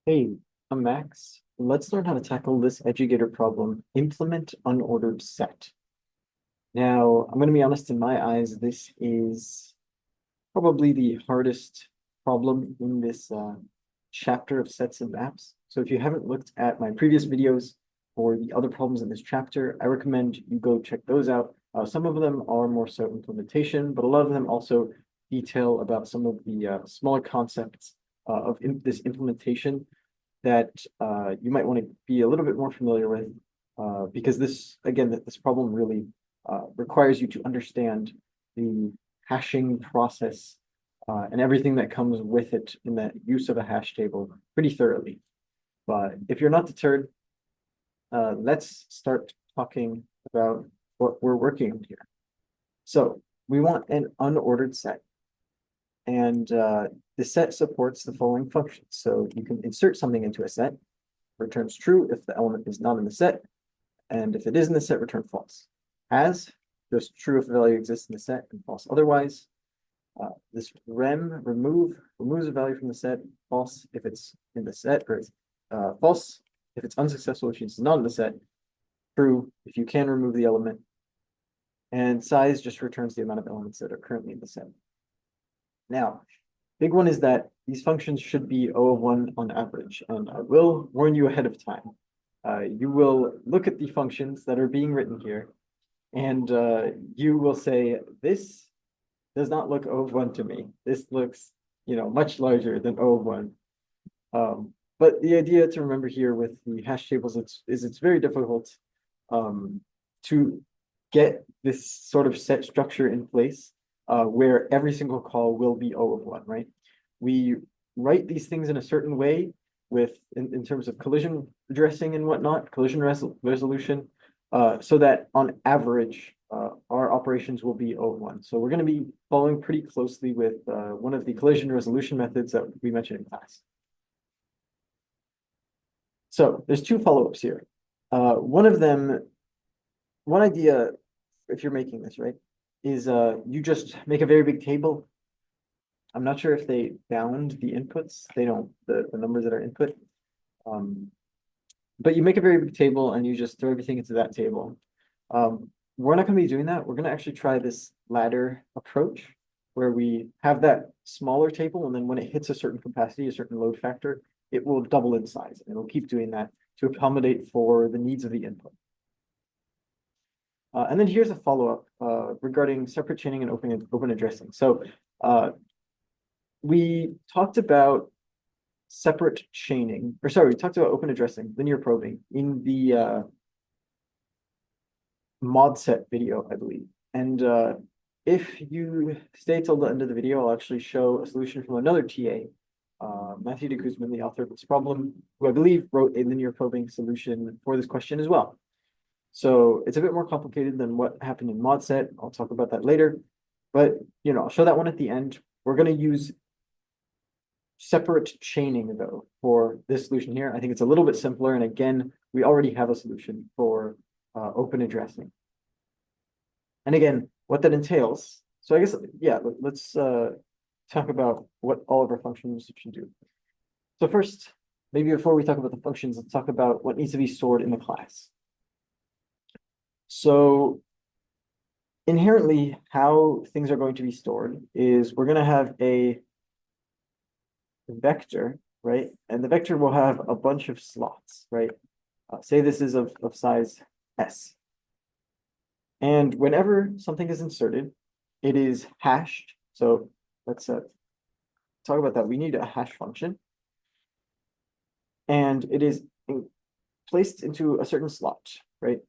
Hey, I'm Max. Let's learn how to tackle this educator problem, implement unordered set. Now, I'm going to be honest, in my eyes, this is probably the hardest problem in this chapter of sets and maps. So if you haven't looked at my previous videos or the other problems in this chapter, I recommend you go check those out. Some of them are more so implementation, but a lot of them also detail about some of the smaller concepts of this implementation that you might want to be a little bit more familiar with, because this problem really requires you to understand the hashing process and everything that comes with it in the use of a hash table pretty thoroughly. But if you're not deterred, let's start talking about what we're working on here. So we want an unordered set. And the set supports the following functions. So you can insert something into a set, returns true if the element is not in the set, and if it is in the set, return false. As, just true if the value exists in the set and false otherwise. This removes a value from the set, false if it's in the set, or false if it's unsuccessful, which means it's not in the set, true if you can remove the element, and size just returns the amount of elements that are currently in the set. Now, big one is that these functions should be O of 1 on average, and I will warn you ahead of time. You will look at the functions that are being written here, and you will say, this does not look O of 1 to me. This looks, much larger than O of 1. But the idea to remember here with the hash tables is it's very difficult to get this sort of set structure in place where every single call will be O of 1, right? We write these things in a certain way in terms of collision addressing and whatnot, collision resolution, so that on average, our operations will be O of 1. So we're going to be following pretty closely with one of the collision resolution methods that we mentioned in class. So there's two follow-ups here. One idea, if you're making this, right, is you just make a very big table. I'm not sure if they bound the inputs. They don't, the numbers that are input. But you make a very big table and you just throw everything into that table. We're not going to be doing that. We're going to actually try this ladder approach where we have that smaller table, and then when it hits a certain capacity, a certain load factor, it will double in size, and it'll keep doing that to accommodate for the needs of the input. And then here's a follow-up regarding separate chaining and open addressing. So we talked about separate chaining, we talked about open addressing, linear probing in the mod set video, I believe. And if you stay till the end of the video, I'll actually show a solution from another TA, Matthew de Guzman, the author of this problem, who I believe wrote a linear probing solution for this question as well. So it's a bit more complicated than what happened in mod set. I'll talk about that later, but I'll show that one at the end. We're going to use separate chaining though for this solution here. I think it's a little bit simpler, and again, we already have a solution for open addressing. And again, what that entails. So I guess, yeah, let's talk about what all of our functions should do. So first, maybe before we talk about the functions, let's talk about what needs to be stored in the class. So inherently, how things are going to be stored is we're going to have a vector, right? And the vector will have a bunch of slots, right? Say this is of size S. And whenever something is inserted, it is hashed. So let's talk about that. We need a hash function. And it is placed into a certain slot, right?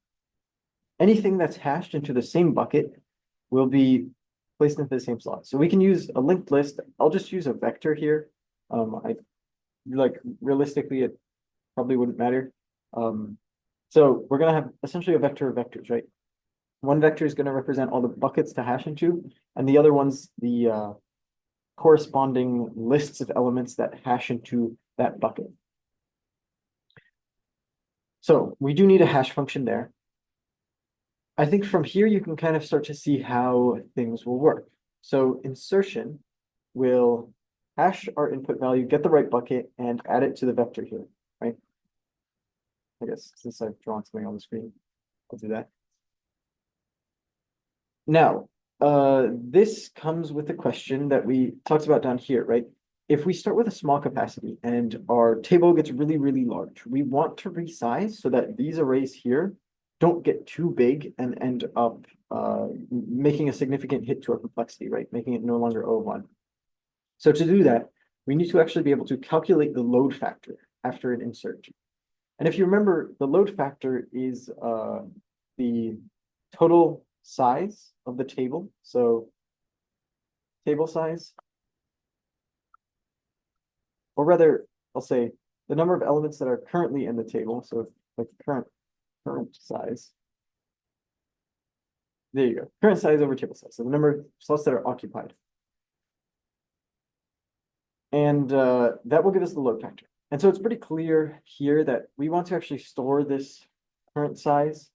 Anything that's hashed into the same bucket will be placed into the same slot. So we can use a linked list. I'll just use a vector here. Realistically, it probably wouldn't matter. So we're going to have essentially a vector of vectors, right? One vector is going to represent all the buckets to hash into, and the other one's the corresponding lists of elements that hash into that bucket. So we do need a hash function there. I think from here you can kind of start to see how things will work. So insertion will hash our input value, get the right bucket, and add it to the vector here, right? I guess since I've drawn something on the screen, I'll do that. Now, this comes with the question that we talked about down here, right? If we start with a small capacity and our table gets really, really large, we want to resize so that these arrays here don't get too big and end up making a significant hit to our complexity, right? Making it no longer O1. So to do that, we need to actually be able to calculate the load factor after an insert. And if you remember, the load factor is the total size of the table. So table size, or rather, I'll say the number of elements that are currently in the table. So like current size. There you go. Current size over table size. So the number of slots that are occupied. And that will give us the load factor. And so it's pretty clear here that we want to actually store this current size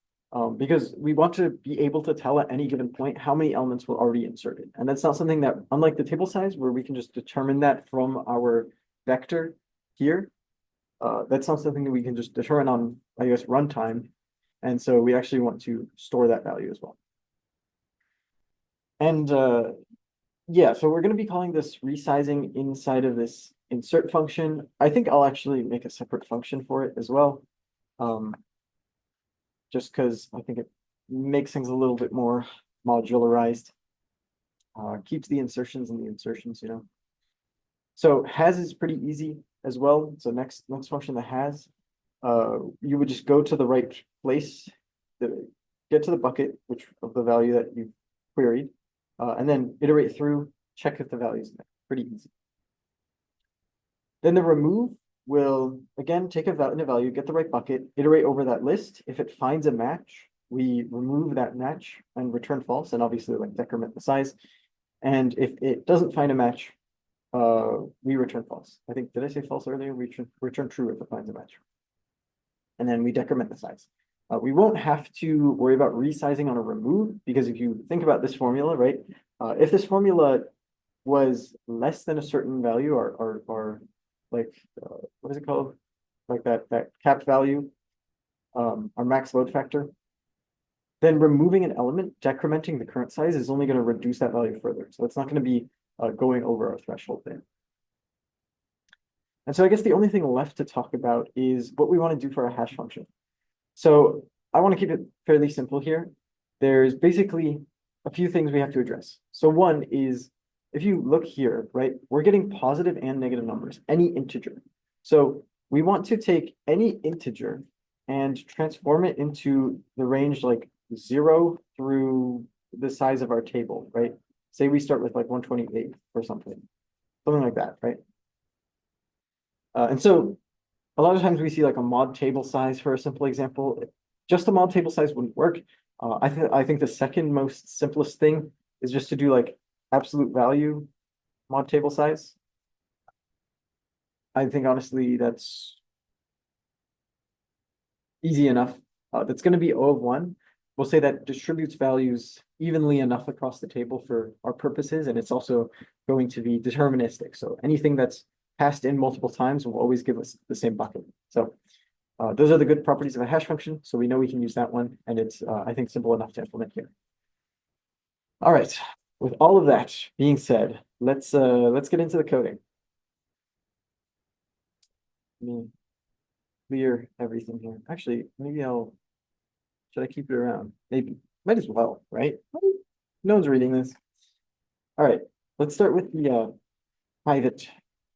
because we want to be able to tell at any given point how many elements were already inserted. And that's not something that, unlike the table size, where we can just determine that from our vector here, that's not something that we can just determine on, I guess, runtime. And so we actually want to store that value as well. And yeah, so we're going to be calling this resizing inside of this insert function. I think I'll actually make a separate function for it as well. Just because I think it makes things a little bit more modularized. Keeps the insertions in the insertions, you know. So has is pretty easy as well. So next function that has, you would just go to the right place, get to the bucket, which of the value that you've queried, and then iterate through, check if the value is met. Pretty easy. Then the remove will, again, take a value, get the right bucket, iterate over that list. If it finds a match, we remove that match and return false, and obviously like decrement the size. And if it doesn't find a match, we return false. I think, did I say false earlier? We return true if it finds a match. And then we decrement the size. We won't have to worry about resizing on a remove, because if you think about this formula, right? If this formula was less than a certain value or like, what is it called? Like that capped value, our max load factor, then removing an element, decrementing the current size is only going to reduce that value further. So it's not going to be going over our threshold there. And so I guess the only thing left to talk about is what we want to do for our hash function. So I want to keep it fairly simple here. There's basically a few things we have to address. So one is, if you look here, right, we're getting positive and negative numbers, any integer. So we want to take any integer and transform it into the range like 0 through the size of our table, right? Say we start with like 128 or something like that, right? And so a lot of times we see like a mod table size for a simple example. Just a mod table size wouldn't work. I think the second most simplest thing is just to do like absolute value mod table size. I think honestly that's easy enough. That's going to be O of 1. We'll say that distributes values evenly enough across the table for our purposes, and it's also going to be deterministic. So anything that's passed in multiple times will always give us the same bucket. So those are the good properties of a hash function. So we know we can use that one, and it's I think simple enough to implement here. All right. With all of that being said, let's get into the coding. Let me clear everything here. Actually, maybe should I keep it around? Maybe. Might as well, right? No one's reading this. All right. Let's start with the private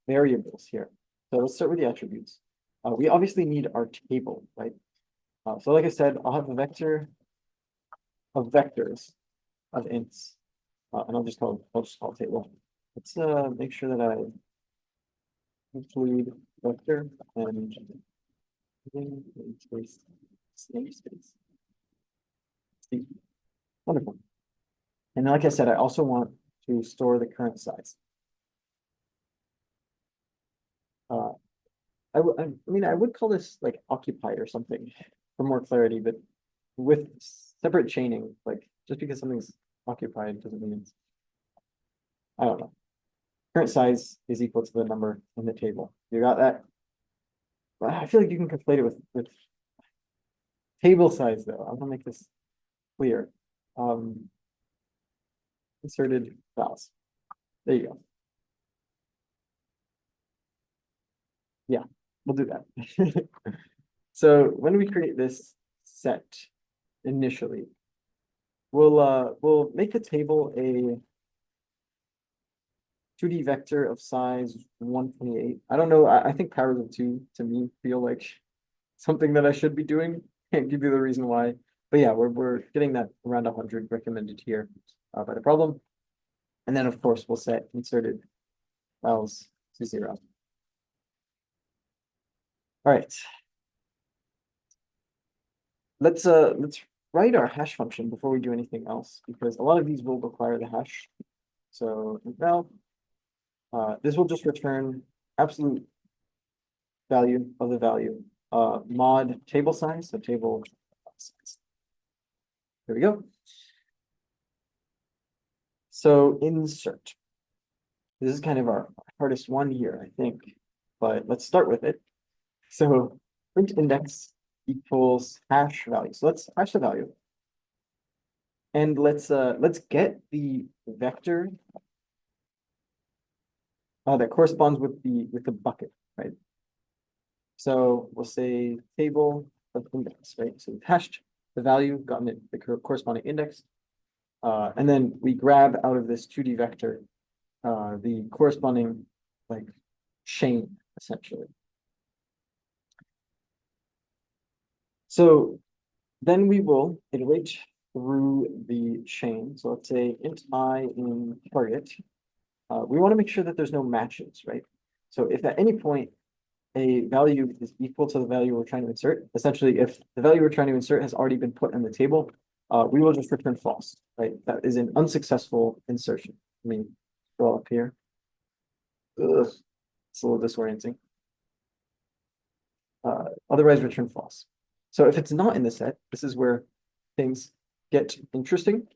variables here. So let's start with the attributes. We obviously need our table, right? So like I said, I'll have a vector of vectors of ints, and I'll just call table. Let's make sure that I include vector and namespace. Wonderful. And like I said, I also want to store the current size. I mean, I would call this like occupied or something for more clarity, but with separate chaining, like just because something's occupied doesn't mean it's, I don't know. current size is equal to the number in the table. You got that? I feel like you can conflate it with table size though. I'm gonna make this clear. Inserted vowels. There you go. Yeah, we'll do that. So when we create this set initially, we'll make the table a 2D vector of size 128. I don't know. I think powers of two to me feel like something that I should be doing. Can't give you the reason why. But yeah, we're getting that around 100 recommended here by the problem. And then of course we'll set inserted vowels to 0. All right. Let's write our hash function before we do anything else, because a lot of these will require the hash. So val, this will just return absolute value of the value, mod table size, so table size. There we go. So insert. This is kind of our hardest one here, I think, but let's start with it. So print index equals hash value. So let's hash the value. And let's get the vector that corresponds with the bucket, right? So we'll say table of index, right? So we've hashed the value, gotten it the corresponding index, and then we grab out of this 2D vector the corresponding like chain essentially. So then we will iterate through the chain. So let's say int I in target. We want to make sure that there's no matches, right? So if at any point a value is equal to the value we're trying to insert, essentially if the value we're trying to insert has already been put in the table, we will just return false, right? That is an unsuccessful insertion. Let me scroll up here. Ugh, it's a little disorienting. Otherwise return false. So if it's not in the set, this is where things get interesting.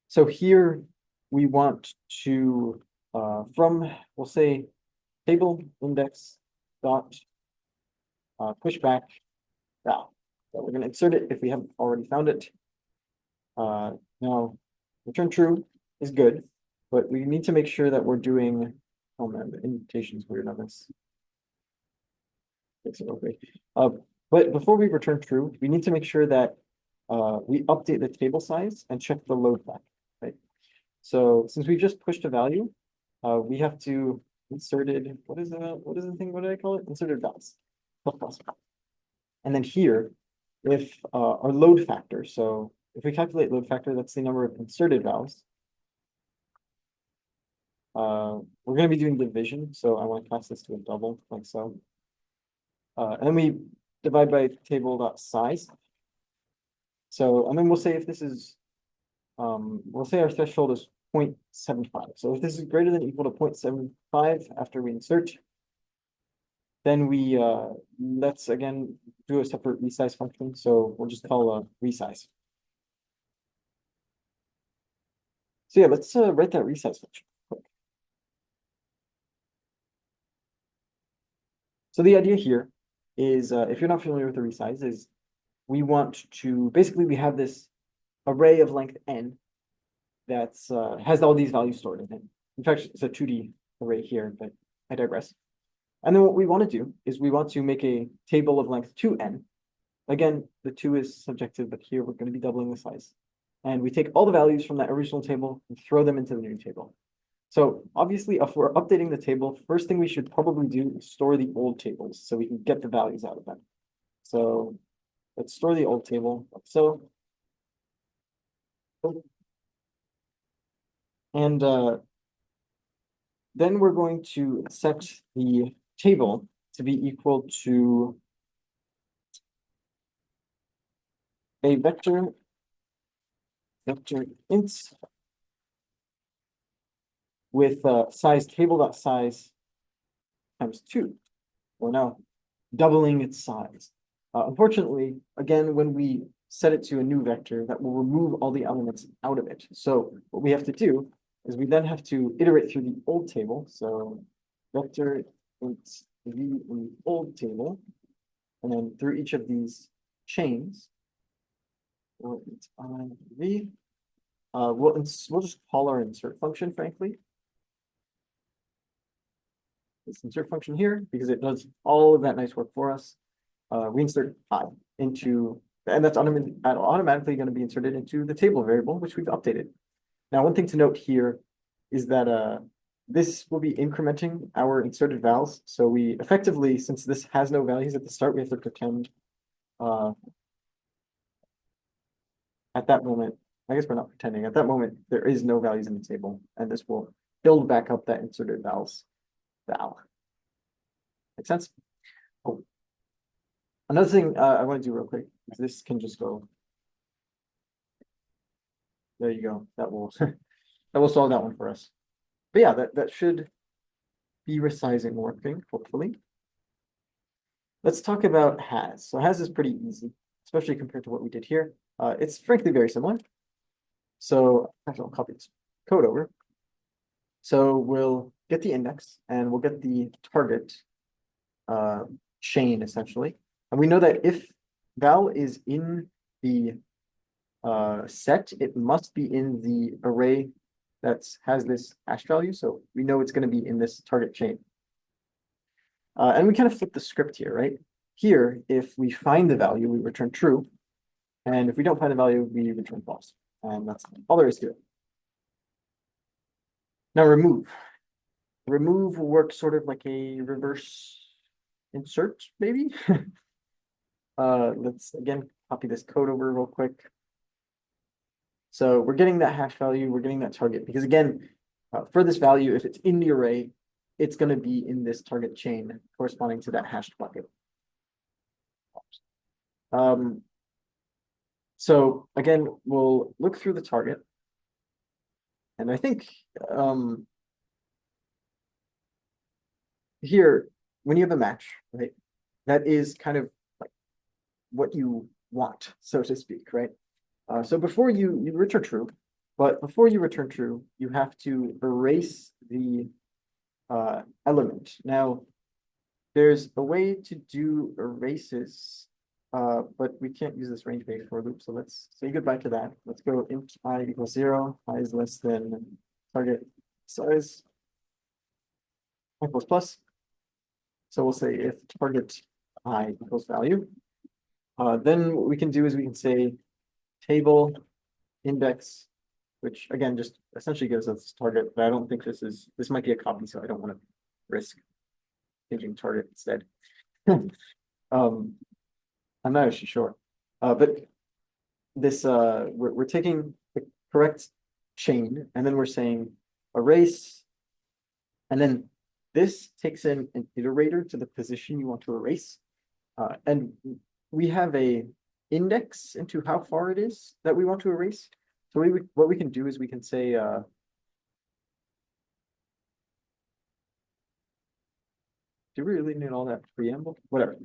So here we want to, we'll say table index dot push back val. So we're going to insert it if we haven't already found it. Now, return true is good, but we need to make sure that we're doing, oh man, the indentation is weird on this. Fix it real quick. But before we return true, we need to make sure that we update the table size and check the load factor, right? So since we've just pushed a value, we have to inserted, what is the thing, what did I call it? Inserted vals. And then here, if our load factor, so if we calculate load factor, that's the number of inserted vowels. We're going to be doing division, so I want to cast this to a double, like so. And then we divide by table.size. So, and then we'll say if this is, we'll say our threshold is 0.75. So if this is greater than or equal to 0.75 after we insert, then we, let's again do a separate resize function. So we'll just call a resize. So yeah, let's write that resize function. So the idea here is, if you're not familiar with the resize, is we want to, basically we have this array of length n that's has all these values stored in it. In fact, it's a 2D array here, but I digress. And then what we want to do is we want to make a table of length 2n. Again, the 2 is subjective, but here we're going to be doubling the size. And we take all the values from that original table and throw them into the new table. So obviously, if we're updating the table, first thing we should probably do is store the old tables so we can get the values out of them. So let's store the old table like so. And then we're going to set the table to be equal to a vector int with size table.size times 2, or now doubling its size. Unfortunately, again, when we set it to a new vector, that will remove all the elements out of it. So what we have to do is we then have to iterate through the old table. So vector int v in the old table, and then through each of these chains. Well, it's on v. We'll just call our insert function, frankly. This insert function here, because it does all of that nice work for us. We insert I into, and that's automatically going to be inserted into the table variable, which we've updated. Now, one thing to note here is that this will be incrementing our inserted vals. So we effectively, since this has no values at the start, we have to pretend at that moment, I guess we're not pretending, at that moment, there is no values in the table, and this will build back up that inserted vals val. Make sense? Cool. Another thing I want to do real quick is this can just go. There you go. That will that will solve that one for us. But yeah, that should be resizing working, hopefully. Let's talk about has. So has is pretty easy, especially compared to what we did here. It's frankly very similar. So actually, I'll copy this code over. So we'll get the index and we'll get the target chain essentially. And we know that if val is in the set, it must be in the array that has this hash value. So we know it's going to be in this target chain. And we kind of flip the script here, right? Here, if we find the value, we return true. And if we don't find the value, we return false. And that's all there is to it. Now remove. Remove will work sort of like a reverse insert, maybe. Let's again copy this code over real quick. So we're getting that hash value, we're getting that target, because again, for this value, if it's in the array, it's going to be in this target chain corresponding to that hashed bucket. So again, we'll look through the target. And I think here, when you have a match, right, that is kind of like what you want, so to speak, right? So before you return true, but before you return true, you have to erase the element. Now, there's a way to do erases, but we can't use this range-based for loop. So let's say goodbye to that. Let's go int I equals 0, I is less than target size, I plus plus. So we'll say if target I equals value, then what we can do is we can say table index, which again just essentially gives us target, but I don't think this might be a copy, so I don't want to risk changing target instead. I'm not actually sure, but this we're taking the correct chain and then we're saying erase, and then this takes in an iterator to the position you want to erase, and we have a index into how far it is that we want to erase. So what we can do is we can say do we really need all that preamble? Whatever.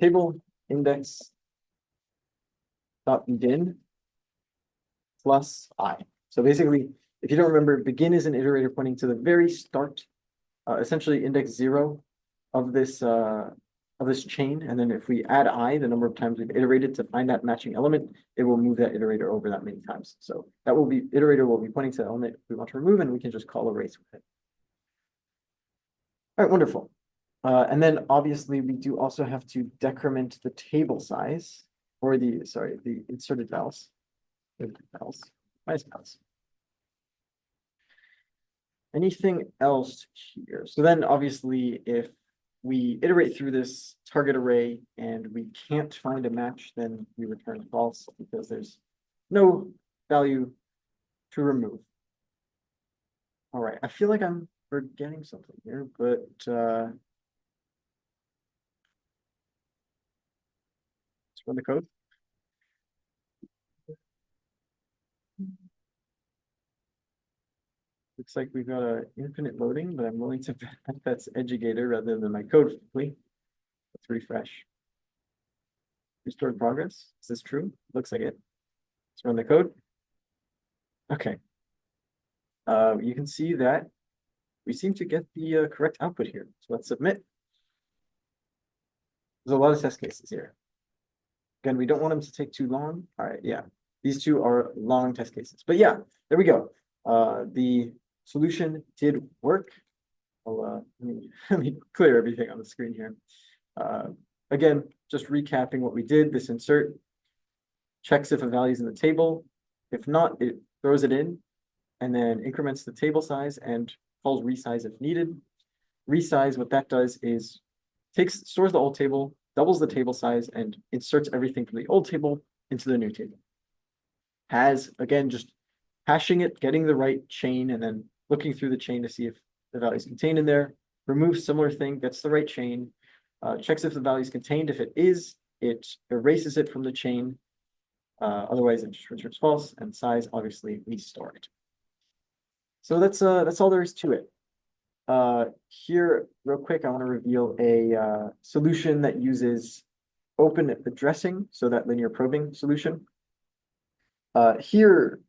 Table index dot begin plus I. So basically, if you don't remember, begin is an iterator pointing to the very start, essentially index 0 of this chain. And then if we add I, the number of times we've iterated to find that matching element, it will move that iterator over that many times. So that will be iterator will be pointing to the element we want to remove, and we can just call erase with it. All right, wonderful. And then obviously we do also have to decrement the table size, or the inserted vals. Minus vals. Anything else here? So then obviously if we iterate through this target array and we can't find a match, then we return false because there's no value to remove. All right, I feel like I'm forgetting something here, but let's run the code. Looks like we've got an infinite loading, but I'm willing to bet that's educator rather than my code. Let's refresh. Restored progress. Is this true? Looks like it. Let's run the code. Okay. you can see that we seem to get the correct output here. So let's submit. There's a lot of test cases here. Again, we don't want them to take too long. All right, yeah. These two are long test cases. But yeah, there we go. The solution did work. Let me clear everything on the screen here. Again, just recapping what we did, this insert checks if a value is in the table. If not, it throws it in and then increments the table size and calls resize if needed. Resize, what that does is stores the old table, doubles the table size, and inserts everything from the old table into the new table. Has, again, just hashing it, getting the right chain, and then looking through the chain to see if the value is contained in there. Removes similar thing, gets the right chain, checks if the value is contained. If it is, it erases it from the chain. Otherwise, it just returns false. And size, obviously, we store it. So that's all there is to it. Here, real quick, I want to reveal a solution that uses open addressing, so that linear probing solution. Here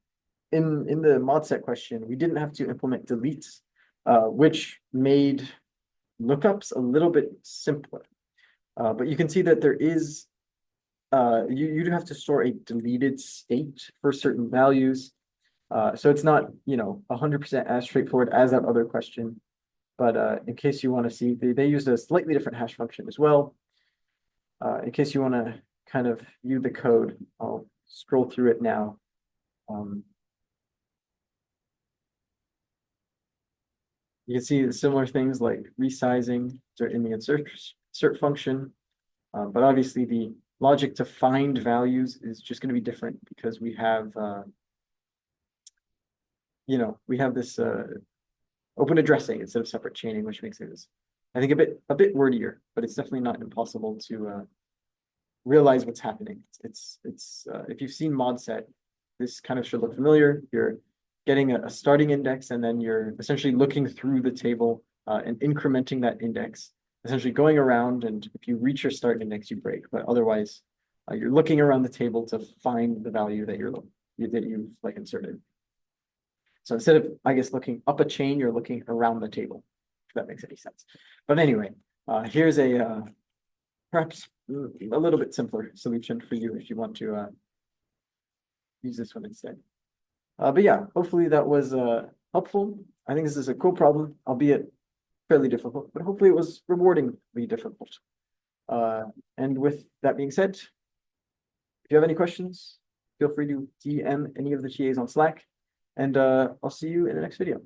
in the mod set question, we didn't have to implement deletes, which made lookups a little bit simpler. But you can see that there is you do have to store a deleted state for certain values. So it's not 100% as straightforward as that other question. But in case you want to see, they used a slightly different hash function as well. In case you want to kind of view the code, I'll scroll through it now. You can see similar things like resizing in the insert function. But obviously the logic to find values is just going to be different because we have this open addressing instead of separate chaining, which makes it, I think, a bit wordier, but it's definitely not impossible to realize what's happening. It's if you've seen mod set, this kind of should look familiar. You're getting a starting index, and then you're essentially looking through the table and incrementing that index, essentially going around, and if you reach your start index, you break. But otherwise, you're looking around the table to find the value that you've like inserted. So instead of, I guess, looking up a chain, you're looking around the table, if that makes any sense. But anyway, here's a perhaps a little bit simpler solution for you if you want to use this one instead. But yeah, hopefully that was helpful. I think this is a cool problem, albeit fairly difficult, but hopefully it was rewardingly difficult. And with that being said, if you have any questions, feel free to DM any of the TAs on Slack, and I'll see you in the next video.